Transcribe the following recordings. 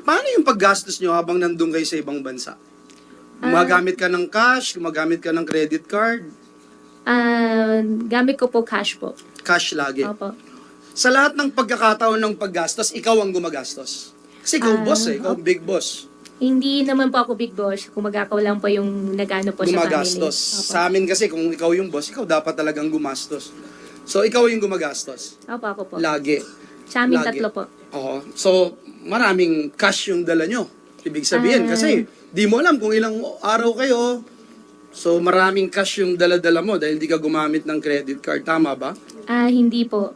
Paano yung paggastos nyo habang nandun kayo sa ibang bansa? Gumagamit ka ng cash, gumagamit ka ng credit card, Gamit ko po cash po. cash lagi. Opo. Sa lahat ng pagkakataon ng paggastos, ikaw ang gumagastos. Kasi ikaw boss ikaw big boss. Hindi naman po ako big boss. Kumbaga ako lang po yung nag-ano po sa family. Gumagastos. Opo. Sa amin kasi, kung ikaw yung boss, ikaw dapat talagang gumastos. So, ikaw yung gumagastos. Opo, ako po. Lagi. Sa amin Lagi. tatlo po. Oo. So, maraming cash yung dala nyo. Ibig sabihin, kasi di mo alam kung ilang araw kayo. So, maraming cash yung dala-dala mo dahil di ka gumamit ng credit card. Tama ba? Hindi po.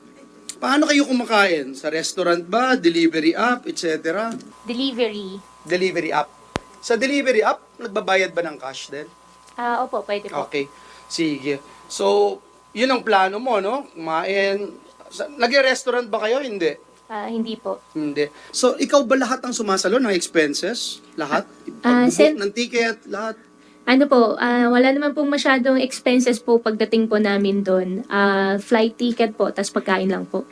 Paano kayo kumakain? Sa restaurant ba? Delivery app? Etc.? Delivery. Delivery app. Sa delivery app, nagbabayad ba ng cash din? Opo, pwede po. Okay. Sige. So, yun ang plano mo, no? Kumain. Nag-restaurant ba kayo? Hindi. Hindi po. Hindi. So, ikaw ba lahat ang sumasalo ng expenses? Lahat? Pag-book ng ticket? Lahat? Ano po, wala naman pong masyadong expenses po pagdating po namin doon. Flight ticket po, tas pagkain lang po.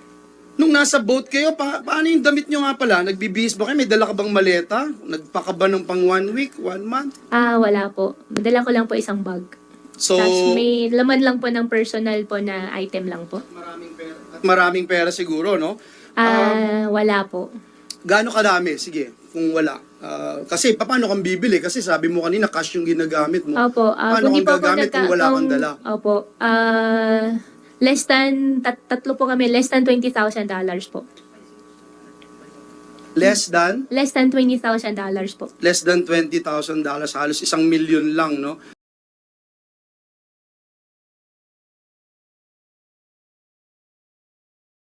Nung nasa boat kayo, paano yung damit nyo nga pala? Nagbibihis ba kayo? May dala ka bang maleta? Nagpaka ba ng pang 1 week, 1 month? Wala po. Madala ko lang po isang bag. So, Tas may laman lang po ng personal po na item lang po. maraming pera. At maraming pera siguro, no? Wala po. Gaano kadami? Sige, kung wala. Kasi paano kang bibili? Kasi sabi mo kanina, cash yung ginagamit mo. Opo. Paano Kung di kang po ako gagamit kung wala kang dala? Opo. Less than, tatlo po kami, less than $20,000 po. Less than? Less than $20,000 po. Less than $20,000. Halos $1,000,000 lang, no?